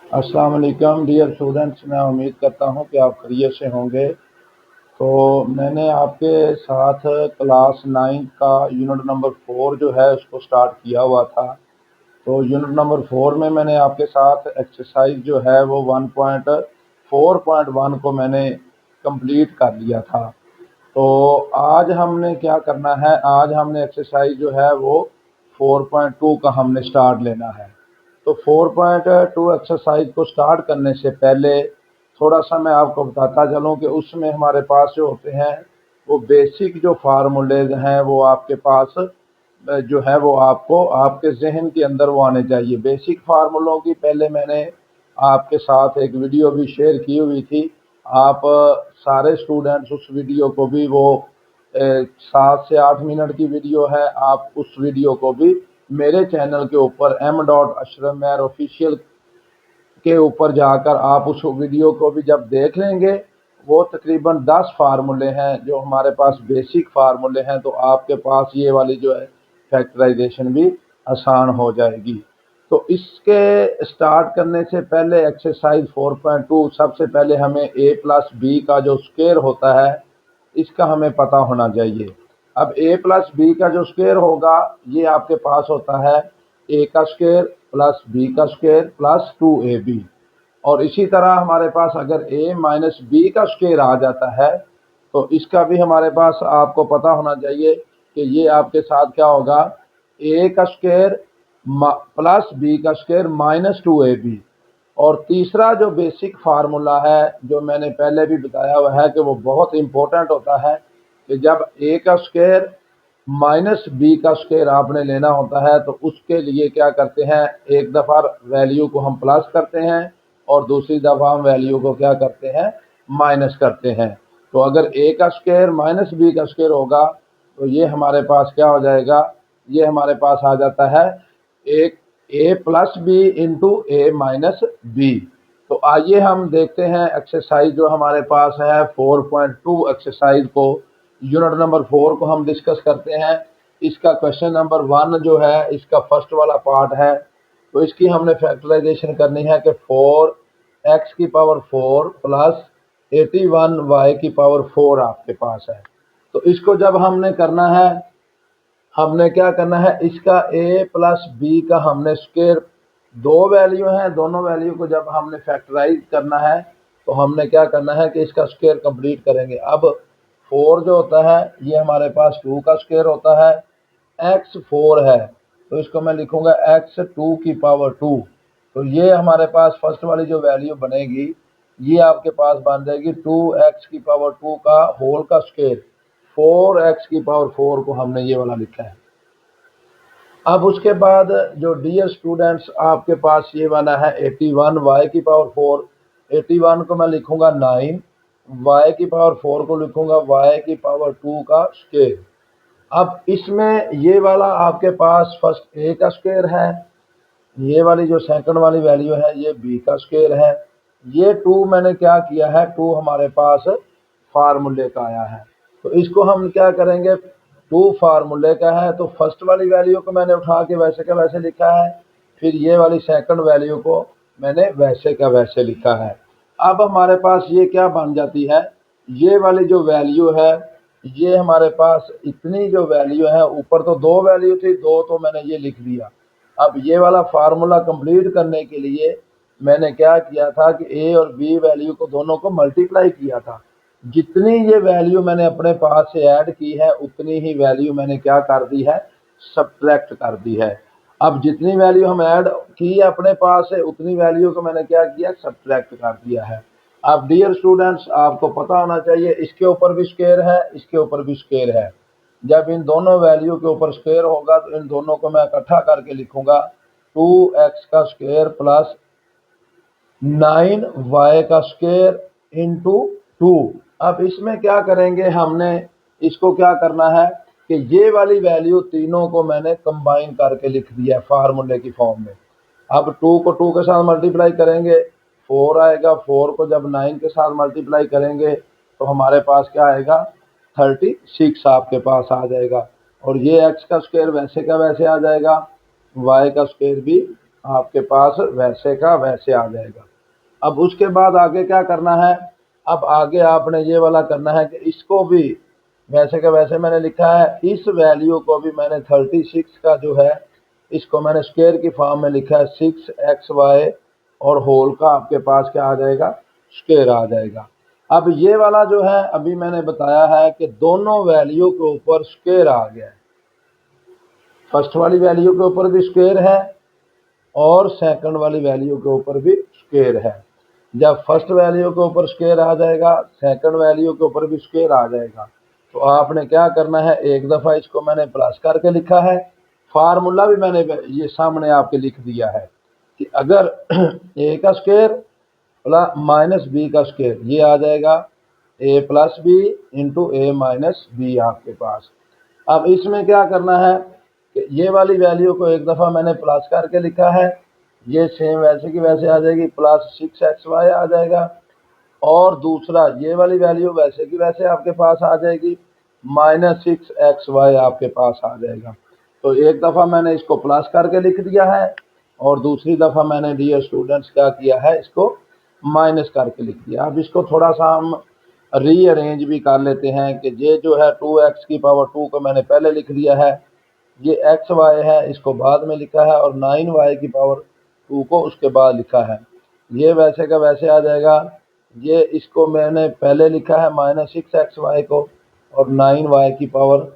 अस्सलाम वालेकुम dear students, मैं उम्मीद करता हूँ कि आप खैरियत से होंगे। तो मैंने आपके साथ क्लास 9 का यूनिट नंबर 4 जो है उसको स्टार्ट किया हुआ था। तो यूनिट नंबर 4 में मैंने आपके साथ एक्सरसाइज जो है वो 1.4.1 को मैंने कंप्लीट कर लिया था। तो आज हमने क्या करना है, आज हमने एक्सरसाइज जो है वो 4.2 का हमने स्टार्ट लेना है। तो 4.2 एक्सरसाइज को स्टार्ट करने से पहले थोड़ा सा मैं आपको बताता चलूँ कि उसमें हमारे पास जो होते हैं वो बेसिक जो फार्मूलेज हैं वो आपके पास जो है वो आपको आपके जहन के अंदर वो आने चाहिए। बेसिक फार्मूलों की पहले मैंने आपके साथ एक वीडियो भी शेयर की हुई थी। आप सारे स्टूडेंट्स उस वीडियो को भी वो 7 से 8 मिनट की वीडियो है, आप उस वीडियो को भी मेरे चैनल के ऊपर m.अशरफ मेहर ऑफिशियल के ऊपर जाकर आप उस वीडियो को भी जब देख लेंगे, वो तकरीबन 10 फार्मूले हैं जो हमारे पास बेसिक फार्मूले हैं, तो आपके पास ये वाली जो है फैक्टराइजेशन भी आसान हो जाएगी। तो इसके स्टार्ट करने से पहले एक्सरसाइज 4.2 सबसे पहले हमें a प्लस बी का जो स्क्वायर होता है इसका हमें पता होना चाहिए। अब a प्लस बी का जो स्क्वायर होगा ये आपके पास होता है a का स्क्वायर प्लस बी का स्क्वायर प्लस 2ab। और इसी तरह हमारे पास अगर a माइनस बी का स्क्वायर आ जाता है तो इसका भी हमारे पास आपको पता होना चाहिए कि ये आपके साथ क्या होगा, a का स्क्वायर प्लस बी का स्क्वायर माइनस 2ab। और तीसरा जो बेसिक फार्मूला है जो मैंने पहले भी बताया हुआ है कि वो बहुत इंपॉर्टेंट होता है कि जब a का स्क्वायर माइनस बी का स्क्वायर आपने लेना होता है तो उसके लिए क्या करते हैं, एक दफ़ा वैल्यू को हम प्लस करते हैं और दूसरी दफ़ा हम वैल्यू को क्या करते हैं, माइनस करते हैं। तो अगर a का स्क्वायर माइनस बी का स्क्वायर होगा तो ये हमारे पास क्या हो जाएगा, ये हमारे पास आ जाता है एक a plus B into A minus B. तो आइए हम देखते हैं एक्सरसाइज जो हमारे पास है 4.2 एक्सरसाइज को, यूनिट नंबर 4 को हम डिस्कस करते हैं। इसका क्वेश्चन नंबर 1 जो है इसका फर्स्ट वाला पार्ट है। तो इसकी हमने फैक्टराइजेशन करनी है कि 4x की पावर 4 प्लस 81y की पावर 4 आपके पास है। तो इसको जब हमने करना है, हमने क्या करना है, इसका a प्लस बी का हमने स्क्वायर, दो वैल्यू हैं, दोनों वैल्यू को जब हमने फैक्टराइज करना है तो हमने क्या करना है कि इसका स्क्वायर कंप्लीट करेंगे। अब 4 जो होता है ये हमारे पास 2 का स्क्वायर होता है, x 4 है तो इसको मैं लिखूंगा x 2 की पावर 2। तो ये हमारे पास फर्स्ट वाली जो वैल्यू बनेगी ये आपके पास बन जाएगी 2x की पावर 2 का होल का स्क्वायर। 4x की पावर 4 को हमने ये वाला लिखा है। अब उसके बाद जो डियर स्टूडेंट्स आपके पास ये वाला है 81y की पावर 4, 81 को मैं लिखूंगा 9, y की पावर 4 को लिखूंगा y की पावर 2 का स्क्वायर। अब इसमें ये वाला आपके पास फर्स्ट a का स्क्वायर है, ये वाली जो सेकंड वाली वैल्यू है ये b का स्क्वायर है, ये 2 मैंने क्या किया है, 2 हमारे पास फार्मूले का आया है। तो इसको हम क्या करेंगे, 2 फार्मूले का है तो फर्स्ट वाली वैल्यू को मैंने उठा के वैसे का वैसे लिखा है, फिर ये वाली सेकंड वैल्यू को मैंने वैसे का वैसे लिखा है। अब हमारे पास ये क्या बन जाती है, ये वाली जो वैल्यू है ये हमारे पास इतनी जो वैल्यू है, ऊपर तो 2 वैल्यू थी, 2 तो मैंने ये लिख दिया। अब ये वाला फार्मूला कंप्लीट करने के लिए मैंने क्या किया था कि ए और बी वैल्यू को दोनों को मल्टीप्लाई किया था। जितनी ये वैल्यू मैंने अपने पास से ऐड की है उतनी ही वैल्यू मैंने क्या कर दी है, सब्ट्रैक्ट कर दी है। अब जितनी वैल्यू हम ऐड की है अपने पास से उतनी वैल्यू को मैंने क्या किया, सब्ट्रैक्ट कर दिया है। अब डियर स्टूडेंट्स आपको पता होना चाहिए इसके ऊपर भी स्क्वायर है, इसके ऊपर भी स्क्वायर है। जब इन दोनों वैल्यू के ऊपर स्क्वायर होगा तो इन दोनों को मैं इकट्ठा करके लिखूंगा 2x का स्क्वायर प्लस 9y का स्क्वायर इंटू 2। अब इसमें क्या करेंगे, हमने इसको क्या करना है कि ये वाली वैल्यू तीनों को मैंने कंबाइन करके लिख दिया फार्मूले की फॉर्म में। अब 2 को 2 के साथ मल्टीप्लाई करेंगे 4 आएगा, 4 को जब 9 के साथ मल्टीप्लाई करेंगे तो हमारे पास क्या आएगा, 36 आपके पास आ जाएगा। और ये x का स्क्वायर वैसे का वैसे आ जाएगा, y का स्क्वायर भी आपके पास वैसे का वैसे आ जाएगा। अब उसके बाद आगे क्या करना है, अब आगे आपने ये वाला करना है कि इसको भी वैसे का वैसे मैंने लिखा है, इस वैल्यू को भी मैंने 36 का जो है इसको मैंने स्क्वायर की फॉर्म में लिखा है 6xy और होल का आपके पास क्या आ जाएगा, स्क्वायर आ जाएगा। अब ये वाला जो है अभी मैंने बताया है कि दोनों वैल्यू के ऊपर स्क्वायर आ गया है, फर्स्ट वाली वैल्यू के ऊपर भी स्क्वायर है और सेकंड वाली वैल्यू के ऊपर भी स्क्वायर है। जब फर्स्ट वैल्यू के ऊपर स्क्वायर आ जाएगा, सेकंड वैल्यू के ऊपर भी स्क्वायर आ जाएगा, तो आपने क्या करना है, एक दफ़ा इसको मैंने प्लस करके लिखा है, फार्मूला भी मैंने ये सामने आपके लिख दिया है कि अगर ए का स्क्वायर प्लस माइनस बी का स्क्वायर ये आ जाएगा ए plus B into A minus B आपके पास। अब इसमें क्या करना है कि ये वाली वैल्यू को एक दफ़ा मैंने प्लस करके लिखा है, ये सेम वैसे की वैसे आ जाएगी, प्लस 6xy आ जाएगा, और दूसरा ये वाली वैल्यू वैसे की वैसे आपके पास आ जाएगी, माइनस 6xy आपके पास आ जाएगा। तो एक दफ़ा मैंने इसको प्लस करके लिख दिया है और दूसरी दफ़ा मैंने डियर स्टूडेंट्स क्या किया है, इसको माइनस करके लिख दिया। अब इसको थोड़ा सा हम रीअरेंज भी कर लेते हैं कि ये जो है 2x की पावर 2 को मैंने पहले लिख दिया है, ये एक्स वाई है इसको बाद में लिखा है, और 9y की पावर 2 को उसके बाद लिखा है, ये वैसे का वैसे आ जाएगा। ये इसको मैंने पहले लिखा है माइनस 6xy को, और 9y की पावर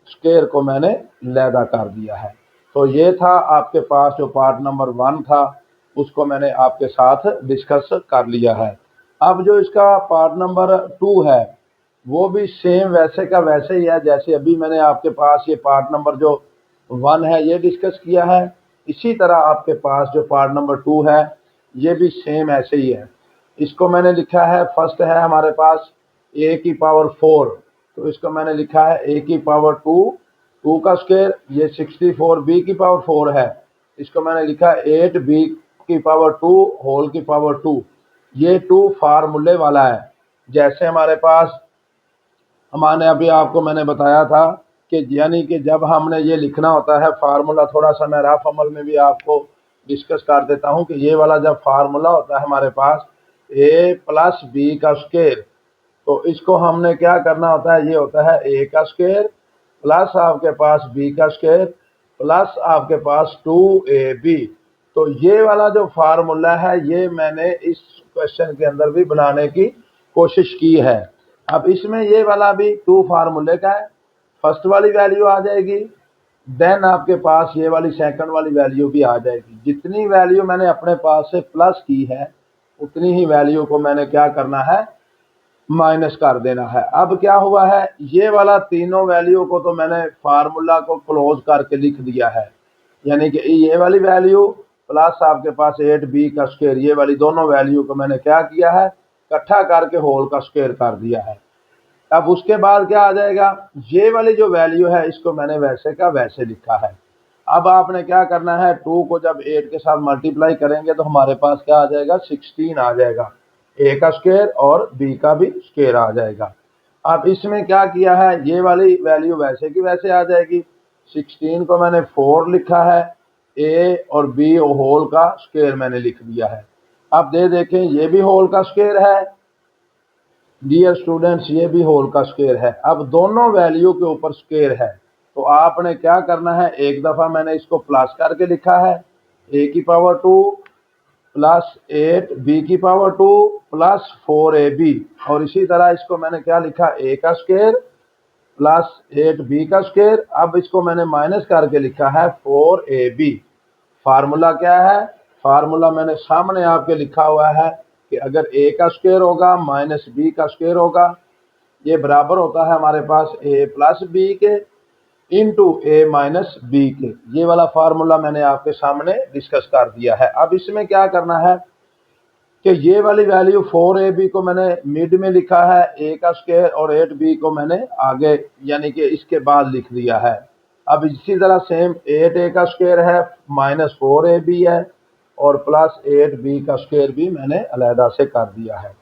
स्क्वायर को मैंने लैदा कर दिया है। तो ये था आपके पास जो पार्ट नंबर 1 था, उसको मैंने आपके साथ डिस्कस कर लिया है। अब जो इसका पार्ट नंबर 2 है वो भी सेम वैसे का वैसे ही है, जैसे अभी मैंने आपके पास ये पार्ट नंबर जो 1 है ये डिस्कस किया है, इसी तरह आपके पास जो पार्ट नंबर 2 है ये भी सेम ऐसे ही है। इसको मैंने लिखा है, फर्स्ट है हमारे पास a की पावर 4, तो इसको मैंने लिखा है a की पावर 2 का स्क्वायर, ये 64 b की पावर 4 है, इसको मैंने लिखा है 8b की पावर 2 होल की पावर 2। ये 2 फार्मूले वाला है, जैसे हमारे पास हमने अभी आपको मैंने बताया था कि यानी कि जब हमने ये लिखना होता है फार्मूला, थोड़ा सा मैं रफ अमल में भी आपको डिस्कस कर देता हूँ कि ये वाला जब फार्मूला होता है हमारे पास a प्लस बी का स्क्वायर, तो इसको हमने क्या करना होता है, ये होता है a का स्क्वायर प्लस आपके पास b का स्क्वायर प्लस आपके पास 2ab। तो ये वाला जो फार्मूला है ये मैंने इस क्वेश्चन के अंदर भी बनाने की कोशिश की है। अब इसमें ये वाला भी 2 फार्मूले का है, फर्स्ट वाली वैल्यू आ जाएगी, देन आपके पास ये वाली सेकंड वाली वैल्यू भी आ जाएगी। जितनी वैल्यू मैंने अपने पास से प्लस की है उतनी ही वैल्यू को मैंने क्या करना है, माइनस कर देना है। अब क्या हुआ है, ये वाला तीनों वैल्यू को तो मैंने फार्मूला को क्लोज करके लिख दिया है, यानी कि ये वाली वैल्यू प्लस आपके पास 8b का स्क्वायर, ये वाली दोनों वैल्यू को मैंने क्या किया है, इकट्ठा करके होल का स्क्वायर कर दिया है। अब उसके बाद क्या आ जाएगा, ये वाली जो वैल्यू है इसको मैंने वैसे का वैसे लिखा है। अब आपने क्या करना है, 2 को जब 8 के साथ मल्टीप्लाई करेंगे तो हमारे पास क्या आ जाएगा, 16 आ जाएगा, a का स्क्वायर और b का भी स्क्वायर आ जाएगा। अब इसमें क्या किया है, ये वाली वैल्यू वैसे की वैसे आ जाएगी, 16 को मैंने 4 लिखा है, a और b होल का स्क्वायर मैंने लिख दिया है। अब देखें ये भी होल का स्क्वायर है डियर स्टूडेंट्स, ये भी होल का स्क्वायर है। अब दोनों वैल्यू के ऊपर स्क्वायर है, तो आपने क्या करना है, एक दफ़ा मैंने इसको प्लस करके लिखा है a की पावर 2 प्लस 8 b की पावर 2 प्लस 4ab, और इसी तरह इसको मैंने क्या लिखा, a का स्क्वायर प्लस 8b का स्क्वायर। अब इसको मैंने माइनस करके लिखा है 4ab। फार्मूला क्या है, फार्मूला मैंने सामने आपके लिखा हुआ है कि अगर a का स्क्वायर होगा माइनस b का स्क्वायर होगा, ये बराबर होता है हमारे पास a प्लस b के इंटू a माइनस b के। ये वाला फार्मूला मैंने आपके सामने डिस्कस कर दिया है। अब इसमें क्या करना है कि ये वाली वैल्यू 4ab को मैंने मिड में लिखा है, a का स्क्वायर, और 8b को मैंने आगे यानी कि इसके बाद लिख दिया है। अब इसी तरह सेम 8a का स्क्वायर है माइनस 4ab है, और प्लस 8b का स्क्वायर भी मैंने अलहदा से कर दिया है।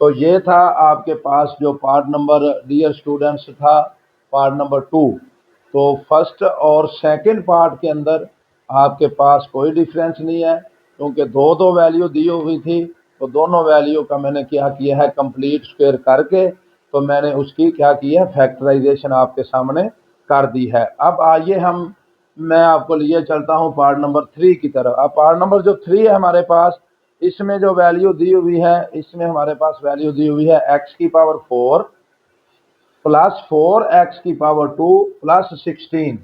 तो ये था आपके पास जो पार्ट नंबर डियर स्टूडेंट्स था, पार्ट नंबर 2। तो फर्स्ट और सेकंड पार्ट के अंदर आपके पास कोई डिफरेंस नहीं है, क्योंकि दो दो वैल्यू दी हुई थी, तो दोनों वैल्यू का मैंने क्या किया है, कंप्लीट स्क्वायर करके तो मैंने उसकी क्या की है, फैक्टराइजेशन आपके सामने कर दी है। अब आइए मैं आपको लिए चलता हूँ पार्ट नंबर 3 की तरफ। अब पार्ट नंबर जो 3 है हमारे पास, इसमें जो वैल्यू दी हुई है, इसमें हमारे पास वैल्यू दी हुई है x की पावर 4 प्लस 4x की पावर 2 प्लस 16।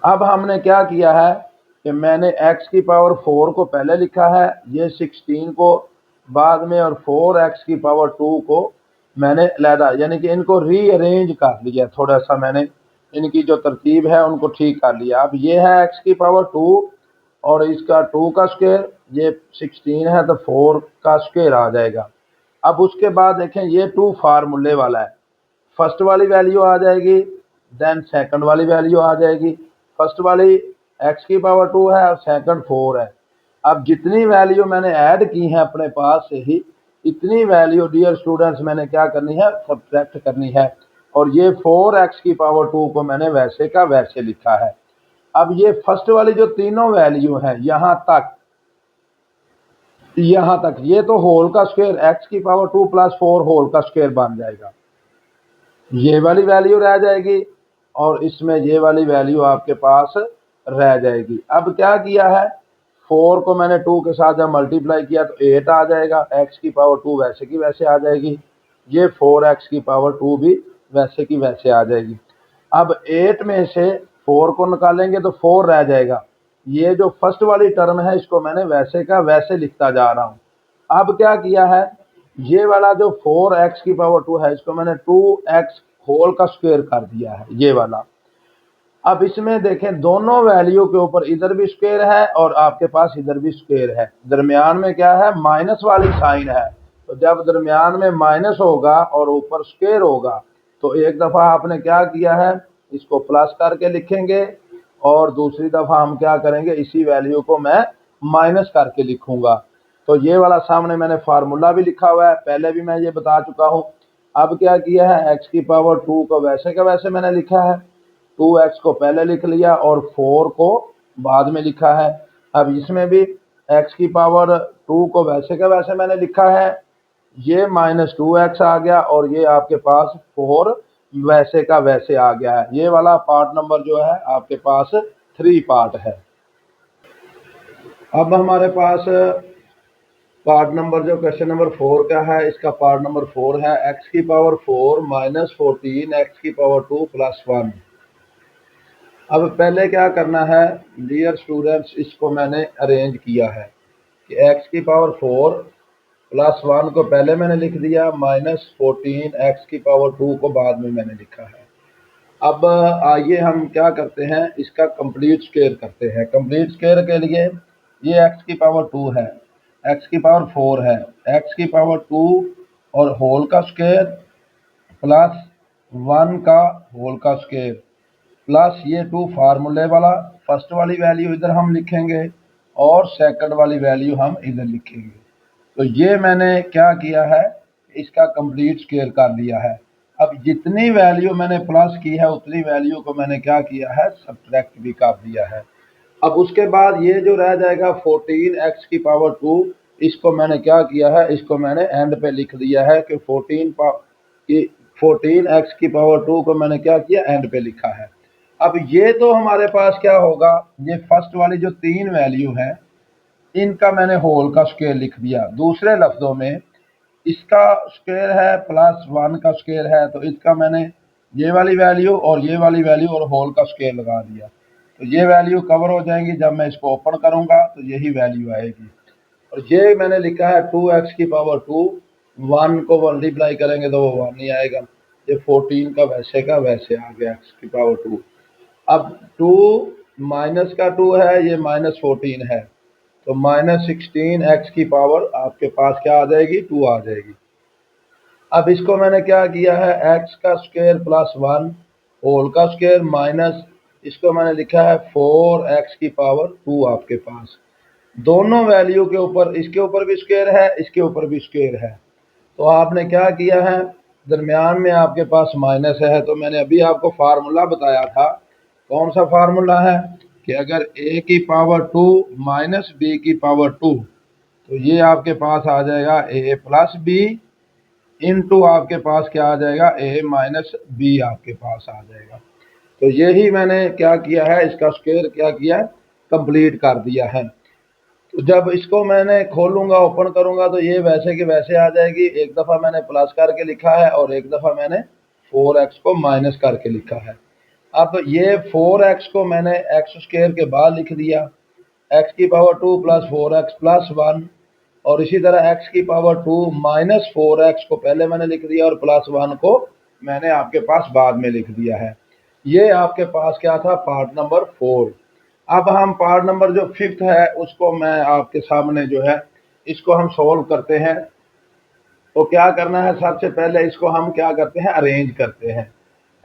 अब हमने क्या किया है कि मैंने x की पावर 4 को पहले लिखा है, ये 16 को बाद में, और 4x की पावर 2 को मैंने अलहदा, यानी कि इनको रीअरेंज कर लिया थोड़ा सा, मैंने इनकी जो तरतीब है उनको ठीक कर लिया। अब ये है x की पावर 2 और इसका 2 का स्क्वायर, ये 16 है तो 4 का स्क्वायर आ जाएगा। अब उसके बाद देखें, ये 2 फार्मूले वाला है, फर्स्ट वाली वैल्यू आ जाएगी, देन सेकंड वाली वैल्यू आ जाएगी। फर्स्ट वाली x की पावर 2 है और सेकंड 4 है। अब जितनी वैल्यू मैंने ऐड की है अपने पास से ही, इतनी वैल्यू डियर स्टूडेंट्स मैंने क्या करनी है, सब्ट्रैक्ट करनी है। और ये 4x की पावर 2 को मैंने वैसे का वैसे लिखा है। अब ये फर्स्ट वाली जो तीनों वैल्यू है यहाँ तक ये तो होल का स्क्वायर x की पावर 2 प्लस 4 होल का स्क्वायर बन जाएगा, ये वाली वैल्यू रह जाएगी और इसमें ये वाली वैल्यू आपके पास रह जाएगी। अब क्या किया है, 4 को मैंने 2 के साथ जब मल्टीप्लाई किया तो 8 आ जाएगा, x की पावर 2 वैसे की वैसे आ जाएगी, ये 4x की पावर 2 भी वैसे की वैसे आ जाएगी। अब 8 में से 4 को निकालेंगे तो 4 रह जाएगा, ये जो फर्स्ट वाली टर्म है इसको मैंने वैसे का वैसे लिखता जा रहा हूँ। अब क्या किया है, ये वाला जो 4x की पावर 2 है इसको मैंने 2x होल का स्क्वायर कर दिया है, ये वाला। अब इसमें देखें दोनों वैल्यू के ऊपर इधर भी स्क्वायर है और आपके पास इधर भी स्क्वायर है, दरमियान में क्या है, माइनस वाली साइन है। तो जब दरमियान में माइनस होगा और ऊपर स्क्वायर होगा तो एक दफ़ा आपने क्या किया है, इसको प्लस करके लिखेंगे और दूसरी दफ़ा हम क्या करेंगे, इसी वैल्यू को मैं माइनस करके लिखूंगा। तो ये वाला सामने मैंने फार्मूला भी लिखा हुआ है, पहले भी मैं ये बता चुका हूँ। अब क्या किया है, x की पावर 2 को वैसे का वैसे मैंने लिखा है, 2x को पहले लिख लिया और 4 को बाद में लिखा है। अब इसमें भी x की पावर 2 को वैसे का वैसे मैंने लिखा है, ये -2x आ गया और ये आपके पास 4 वैसे का वैसे आ गया है। ये वाला पार्ट नंबर जो है आपके पास 3 पार्ट है। अब हमारे पास पार्ट नंबर जो क्वेश्चन नंबर 4 का है, इसका पार्ट नंबर 4 है, x की पावर 4 माइनस 14 x की पावर 2 प्लस 1। अब पहले क्या करना है डियर स्टूडेंट्स, इसको मैंने अरेंज किया है कि x की पावर 4 प्लस 1 को पहले मैंने लिख दिया, -14 x की पावर 2 को बाद में मैंने लिखा है। अब आइए हम क्या करते हैं, इसका कंप्लीट स्क्वायर करते हैं। कंप्लीट स्क्वायर के लिए ये x की पावर 2 है, x की पावर 4 है, x की पावर 2 और होल का स्क्वायर प्लस 1 का होल का स्क्वायर प्लस ये 2 फार्मूले वाला, फर्स्ट वाली वैल्यू इधर हम लिखेंगे और सेकंड वाली वैल्यू हम इधर लिखेंगे। तो ये मैंने क्या किया है, इसका कंप्लीट स्क्वायर कर लिया है। अब जितनी वैल्यू मैंने प्लस की है उतनी वैल्यू को मैंने क्या किया है, सब्ट्रैक्ट भी कर दिया है। अब उसके बाद ये जो रह जाएगा 14x की पावर 2, इसको मैंने क्या किया है, इसको मैंने एंड पे लिख दिया है कि 14x की पावर 2 को मैंने क्या किया, एंड पे लिखा है। अब ये तो हमारे पास क्या होगा, ये फर्स्ट वाली जो 3 वैल्यू है इनका मैंने होल का स्क्वायर लिख दिया। दूसरे लफ्जों में इसका स्क्वायर है प्लस 1 का स्क्वायर है, तो इसका मैंने ये वाली वैल्यू और ये वाली वैल्यू और होल का स्क्वायर लगा दिया। तो ये वैल्यू कवर हो जाएंगी, जब मैं इसको ओपन करूंगा तो यही वैल्यू आएगी। और ये मैंने लिखा है 2x की पावर 2, 1 को मल्टीप्लाई करेंगे तो वो 1 ही आएगा। ये 14 का वैसे आ गया x की पावर 2। अब 2 माइनस का 2 है, ये -14 है, तो -16 x की पावर आपके पास क्या आ जाएगी, 2 आ जाएगी। अब इसको मैंने क्या किया है, x का स्क्वायर प्लस 1 होल का स्क्वायर माइनस, इसको मैंने लिखा है 4x की पावर 2 आपके पास। दोनों वैल्यू के ऊपर, इसके ऊपर भी स्क्वायर है, इसके ऊपर भी स्क्वायर है, तो आपने क्या किया है, दरमियान में आपके पास माइनस है, तो मैंने अभी आपको फार्मूला बताया था, कौन सा फार्मूला है, कि अगर a की पावर 2 माइनस b की पावर 2, तो ये आपके पास आ जाएगा a प्लस बी इंटू आपके पास क्या आ जाएगा a माइनस बी आपके पास आ जाएगा। तो यही मैंने क्या किया है, इसका स्क्वायर क्या किया है, कंप्लीट कर दिया है। तो जब इसको मैंने खोलूंगा, ओपन करूंगा, तो ये वैसे के वैसे आ जाएगी। एक दफ़ा मैंने प्लस करके लिखा है और एक दफ़ा मैंने 4x को माइनस करके लिखा है। अब ये 4x को मैंने एक्स स्क्वायर के बाद लिख दिया, x की पावर 2 प्लस 4x प्लस 1, और इसी तरह x की पावर 2 माइनस 4x को पहले मैंने लिख दिया और प्लस 1 को मैंने आपके पास बाद में लिख दिया है। ये आपके पास क्या था, पार्ट नंबर 4। अब हम पार्ट नंबर जो 5th है उसको मैं आपके सामने जो है इसको हम सोल्व करते हैं। तो क्या करना है, सबसे पहले इसको हम क्या करते हैं, अरेंज करते हैं।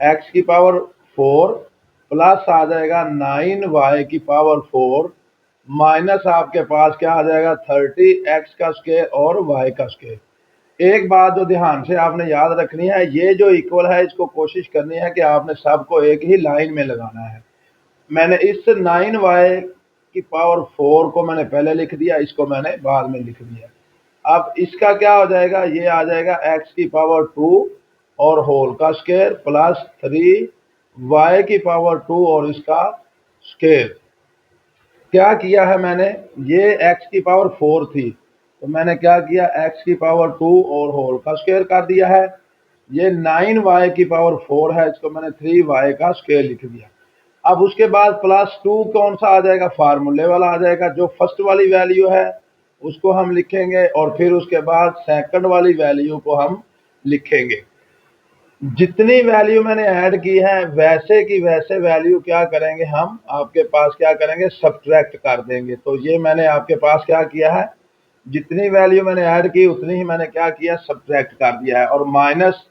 x की पावर 4 प्लस आ जाएगा 9y की पावर 4 माइनस आपके पास क्या आ जाएगा 30 x का स्क्वायर और y का स्क्वायर। एक बात जो ध्यान से आपने याद रखनी है, ये जो इक्वल है इसको कोशिश करनी है कि आपने सबको एक ही लाइन में लगाना है। मैंने इस 9y की पावर 4 को मैंने पहले लिख दिया, इसको मैंने बाद में लिख दिया। अब इसका क्या हो जाएगा, ये आ जाएगा x की पावर 2 और होल का स्क्वायर प्लस 3y की पावर 2 और इसका स्क्वायर। क्या किया है मैंने, ये x की पावर 4 थी, तो मैंने क्या किया, x की पावर 2 और होल का स्क्वायर कर दिया है। ये 9y की पावर 4 है, इसको मैंने 3y का स्क्वायर लिख दिया। अब उसके बाद प्लस 2 कौन सा आ जाएगा, फार्मूले वाला आ जाएगा। जो फर्स्ट वाली वैल्यू है उसको हम लिखेंगे और फिर उसके बाद सेकंड वाली वैल्यू को हम लिखेंगे। जितनी वैल्यू मैंने ऐड की है वैसे की वैसे वैल्यू क्या करेंगे, हम आपके पास क्या करेंगे, सब्ट्रैक्ट कर देंगे। तो ये मैंने आपके पास क्या किया है, जितनी वैल्यू मैंने ऐड की उतनी ही मैंने क्या किया, सब्ट्रैक्ट कर दिया है। और माइनस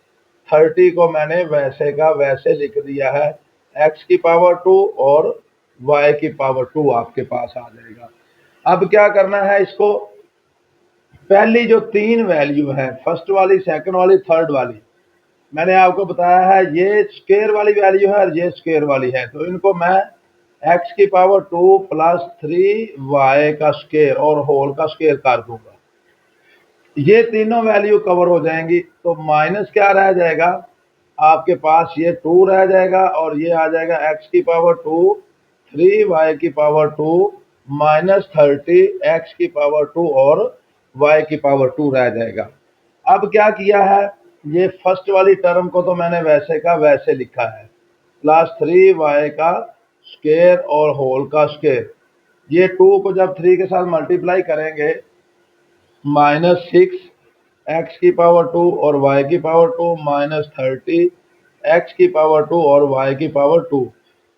30 को मैंने वैसे का वैसे लिख दिया है, x की पावर 2 और y की पावर 2 आपके पास आ जाएगा। अब क्या करना है, इसको पहली जो 3 वैल्यू है, फर्स्ट वाली, सेकंड वाली, थर्ड वाली, मैंने आपको बताया है ये स्क्वायर वाली वैल्यू है और ये स्क्वायर वाली है। तो इनको मैं x की पावर 2 प्लस 3y का स्क्वायर और होल का स्क्वायर कर दूंगा। ये तीनों वैल्यू कवर हो जाएंगी। तो माइनस क्या रह जाएगा आपके पास, ये 2 रह जाएगा और ये आ जाएगा x की पावर 2 3y की पावर 2 माइनस 30 x की पावर 2 और y की पावर 2 रह जाएगा। अब क्या किया है, ये फर्स्ट वाली टर्म को तो मैंने वैसे का वैसे लिखा है, प्लस 3y का स्क्वायर और होल का स्क्वायर। ये 2 को जब 3 के साथ मल्टीप्लाई करेंगे, माइनस 6 एक्स की पावर 2 और y की पावर 2 माइनस 30 एक्स की पावर 2 और y की पावर 2।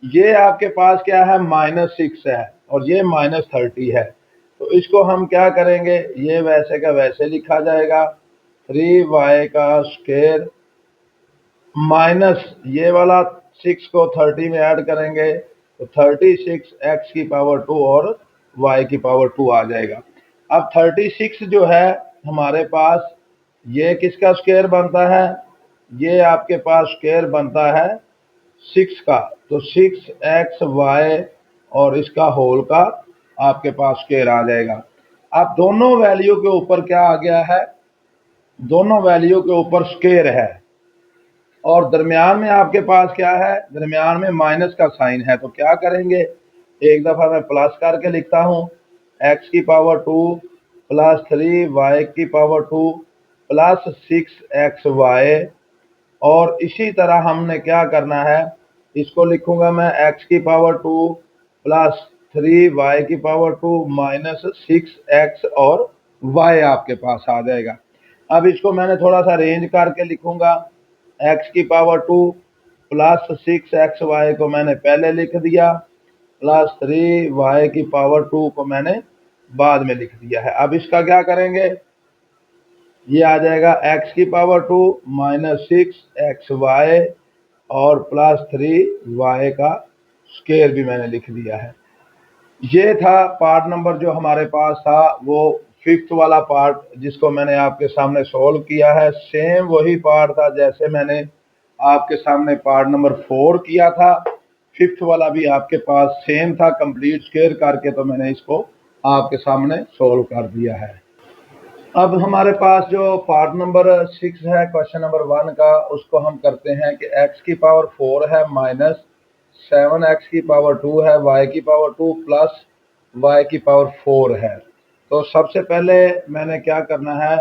ये आपके पास क्या है, माइनस 6 है और ये माइनस 30 है। तो इसको हम क्या करेंगे, ये वैसे का वैसे लिखा जाएगा, 3y का स्क्वायर माइनस ये वाला 6 को 30 में ऐड करेंगे तो 36 एक्स की पावर 2 और y की पावर 2 आ जाएगा। अब 36 जो है हमारे पास, ये किसका स्क्वायर बनता है, ये आपके पास स्क्वायर बनता है 6 का। तो 6xy और इसका होल का आपके पास स्क्वायर आ जाएगा। अब दोनों वैल्यू के ऊपर क्या आ गया है, दोनों वैल्यू के ऊपर स्क्वायर है और दरमियान में आपके पास क्या है, दरमियान में माइनस का साइन है। तो क्या करेंगे, एक दफ़ा मैं प्लस करके लिखता हूँ, x की पावर 2 प्लस 3y की पावर 2 प्लस 6xy। और इसी तरह हमने क्या करना है, इसको लिखूंगा मैं x की पावर 2 प्लस 3y की पावर 2 माइनस 6x और y आपके पास आ जाएगा। अब इसको मैंने थोड़ा सा अरेंज करके लिखूंगा, x की पावर 2 प्लस 6xy को मैंने पहले लिख दिया, प्लस 3y की पावर 2 को मैंने बाद में लिख दिया है। अब इसका क्या करेंगे, ये आ जाएगा x की पावर 2 माइनस 6xy और प्लस 3y का स्क्वायर भी मैंने लिख दिया है। ये था पार्ट नंबर जो हमारे पास था, वो 5th वाला पार्ट जिसको मैंने आपके सामने सॉल्व किया है। सेम वही पार्ट था जैसे मैंने आपके सामने पार्ट नंबर 4 किया था। फिफ्थ वाला भी आपके पास सेम था, कंप्लीट स्क्वायर करके तो मैंने इसको आपके सामने सोल्व कर दिया है। अब हमारे पास जो पार्ट नंबर 6 है क्वेश्चन नंबर 1 का, उसको हम करते हैं कि x की पावर 4 है माइनस 7x की पावर 2 है, y की पावर 2 प्लस y की पावर 4 है। तो सबसे पहले मैंने क्या करना है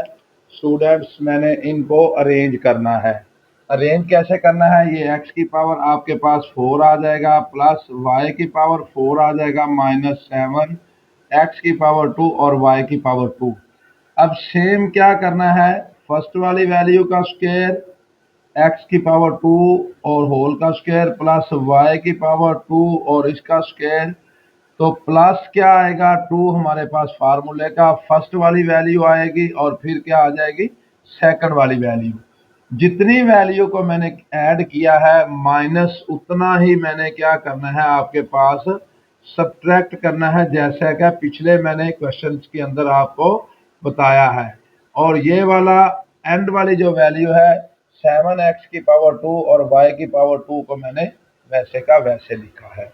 स्टूडेंट्स, मैंने इनको अरेंज करना है। अरेंज कैसे करना है, ये x की पावर आपके पास 4 आ जाएगा प्लस y की पावर 4 आ जाएगा माइनस 7 x की पावर 2 और y की पावर 2। अब सेम क्या करना है, फर्स्ट वाली वैल्यू का स्क्वायर x की पावर 2 और होल का स्क्वायर प्लस y की पावर 2 और इसका स्क्वायर, तो प्लस क्या आएगा 2 हमारे पास फार्मूले का फर्स्ट वाली वैल्यू आएगी और फिर क्या आ जाएगी सेकंड वाली वैल्यू। जितनी वैल्यू को मैंने ऐड किया है माइनस उतना ही मैंने क्या करना है आपके पास सब्ट्रैक्ट करना है, जैसा कि पिछले मैंने क्वेश्चन के अंदर आपको बताया है। और ये वाला एंड वाली जो वैल्यू है 7x की पावर 2 और y की पावर 2 को मैंने वैसे का वैसे लिखा है।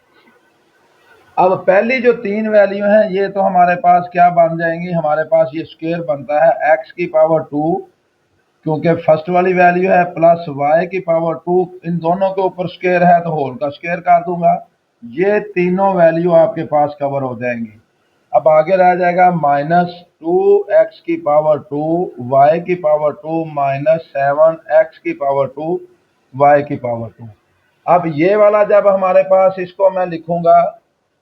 अब पहली जो 3 वैल्यू हैं ये तो हमारे पास क्या बन जाएंगी, हमारे पास ये स्क्वायर बनता है x की पावर 2 क्योंकि फर्स्ट वाली वैल्यू है प्लस y की पावर 2, इन दोनों के ऊपर स्क्वायर है तो होल का स्क्वायर कर दूंगा। ये तीनों वैल्यू आपके पास कवर हो जाएंगी। अब आगे रह जाएगा माइनस 2x की पावर 2 y की पावर 2 माइनस 7x की पावर 2 y की पावर 2। अब ये वाला जब हमारे पास इसको मैं लिखूंगा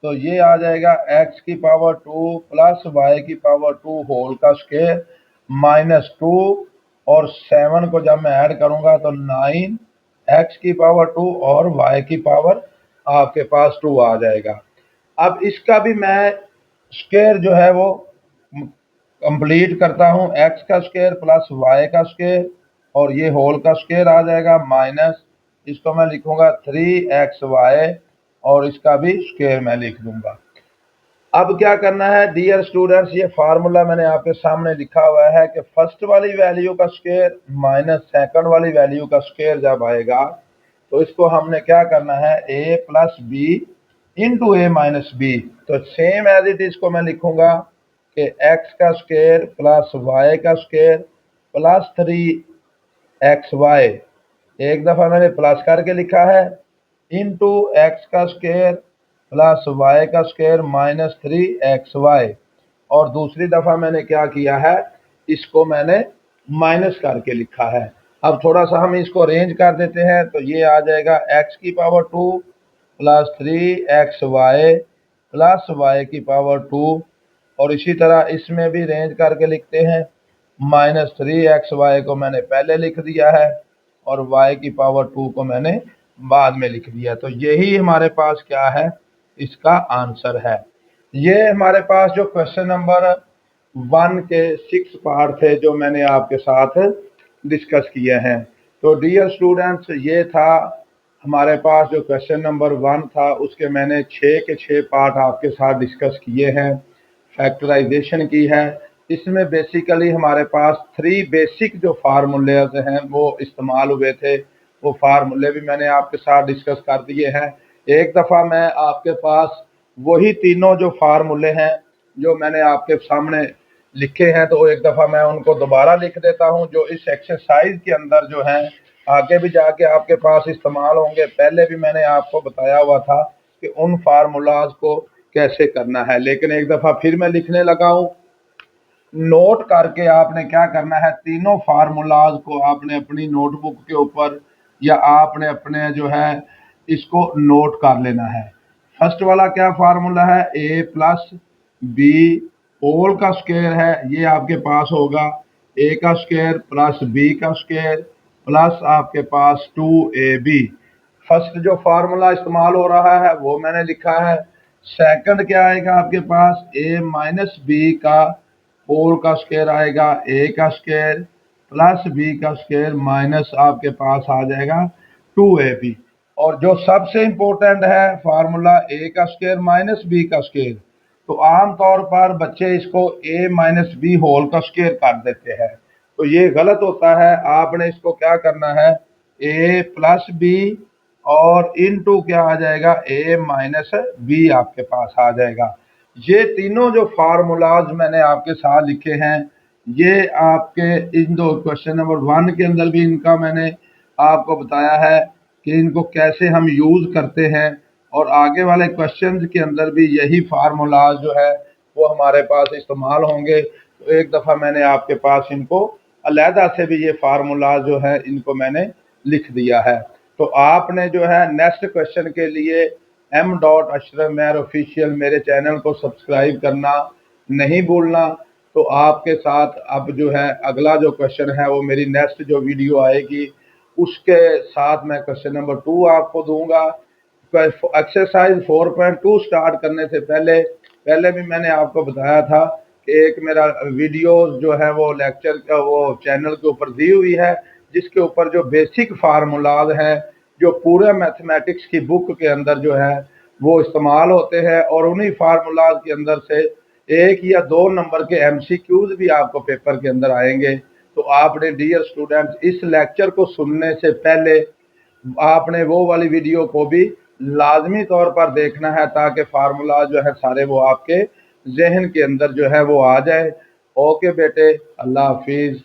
तो ये आ जाएगा x की पावर 2 प्लस y की पावर 2 होल का स्क्वायर माइनस 2 और 7 को जब मैं ऐड करूंगा तो 9 x की पावर 2 और y की पावर आपके पास 2 आ जाएगा। अब इसका भी मैं स्क्वायर जो है वो कंप्लीट करता हूं, x का स्क्वायर प्लस y का स्क्वायर और ये होल का स्क्वायर आ जाएगा माइनस, इसको मैं लिखूंगा 3xy और इसका भी स्क्वायर मैं लिख दूंगा। अब क्या करना है डियर स्टूडेंट्स, ये फार्मूला मैंने आपके सामने लिखा हुआ है कि फर्स्ट वाली वैल्यू का स्क्वायर माइनस सेकंड वाली वैल्यू का स्क्वायर जब आएगा तो इसको हमने क्या करना है a plus B into A minus B. तो सेम एज इट इज को मैं लिखूंगा कि x का स्क्वायर प्लस y का स्क्वायर प्लस 3xy, एक दफा मैंने प्लस करके लिखा है, इंटू एक्स का स्क्वायर प्लस वाई का स्क्वायर माइनस 3xy, और दूसरी दफा मैंने क्या किया है इसको मैंने माइनस करके लिखा है। अब थोड़ा सा हम इसको अरेंज कर देते हैं तो ये आ जाएगा x की power 2 plus 3xy plus y की पावर 2, और इसी तरह इसमें भी रेंज करके लिखते हैं माइनस 3xy को मैंने पहले लिख दिया है और y की पावर 2 को मैंने बाद में लिख दिया। तो यही हमारे पास क्या है इसका आंसर है। ये हमारे पास जो क्वेश्चन नंबर 1 के 6 पार्ट थे जो मैंने आपके साथ डिस्कस किए हैं। तो डियर स्टूडेंट्स ये था हमारे पास जो क्वेश्चन नंबर 1 था, उसके मैंने 6 के 6 पार्ट आपके साथ डिस्कस किए हैं, फैक्टराइजेशन की है। इसमें बेसिकली हमारे पास 3 बेसिक जो फार्मूलेज हैं वो इस्तेमाल हुए थे, वो फार्मूले भी मैंने आपके साथ डिस्कस कर दिए हैं। एक दफ़ा मैं आपके पास वही तीनों जो फार्मूले हैं जो मैंने आपके सामने लिखे हैं तो एक दफ़ा मैं उनको दोबारा लिख देता हूं, जो इस एक्सरसाइज के अंदर जो हैं आगे भी जाके आपके पास इस्तेमाल होंगे। पहले भी मैंने आपको बताया हुआ था कि उन फार्मूलाज को कैसे करना है, लेकिन एक दफ़ा फिर मैं लिखने लगा हूँ। नोट करके आपने क्या करना है, तीनों फार्मूलाज को आपने अपनी नोटबुक के ऊपर या आपने अपने जो है इसको नोट कर लेना है। फर्स्ट वाला क्या फार्मूला है, a प्लस बी होल का स्क्वायर है, ये आपके पास होगा a का स्क्वायर प्लस b का स्क्वायर प्लस आपके पास 2ab। फर्स्ट जो फार्मूला इस्तेमाल हो रहा है वो मैंने लिखा है। सेकंड क्या आएगा आपके पास, a माइनस बी का होल का स्क्वायर आएगा a का स्क्वायर प्लस b का स्क्वायर माइनस आपके पास आ जाएगा 2ab। और जो सबसे इंपॉर्टेंट है फार्मूला a का स्क्वायर माइनस b का स्क्वायर, तो आमतौर पर बच्चे इसको a माइनस बी होल का स्क्वायर कर देते हैं, तो ये गलत होता है। आपने इसको क्या करना है a प्लस बी और इनटू क्या आ जाएगा, a माइनस बी आपके पास आ जाएगा। ये तीनों जो फार्मूलाज मैंने आपके साथ लिखे हैं, ये आपके इन दो क्वेश्चन नंबर 1 के अंदर भी इनका मैंने आपको बताया है कि इनको कैसे हम यूज़ करते हैं, और आगे वाले क्वेश्चन के अंदर भी यही फार्मूलाज जो है वो हमारे पास इस्तेमाल होंगे। तो एक दफ़ा मैंने आपके पास इनको अलहदा से भी ये फार्मूला जो है इनको मैंने लिख दिया है। तो आपने जो है नेक्स्ट क्वेश्चन के लिए m.ashraf mer ऑफिशियल मेरे चैनल को सब्सक्राइब करना नहीं भूलना। तो आपके साथ अब जो है अगला जो क्वेश्चन है वो मेरी नेक्स्ट जो वीडियो आएगी उसके साथ मैं क्वेश्चन नंबर 2 आपको दूंगा। एक्सरसाइज 4.2 स्टार्ट करने से पहले भी मैंने आपको बताया था कि एक मेरा वीडियो जो है वो लेक्चर का वो चैनल के ऊपर दी हुई है, जिसके ऊपर जो बेसिक फार्मूलाज हैं जो पूरे मैथमेटिक्स की बुक के अंदर जो है वो इस्तेमाल होते हैं, और उन्हीं फार्मूलाज के अंदर से 1 या 2 नंबर के MCQs भी आपको पेपर के अंदर आएंगे। तो आपने डियर स्टूडेंट्स इस लेक्चर को सुनने से पहले आपने वो वाली वीडियो को भी लाजमी तौर पर देखना है, ताकि फार्मूला जो है सारे वो आपके जहन के अंदर जो है वो आ जाए। ओके बेटे, अल्लाह हाफिज़।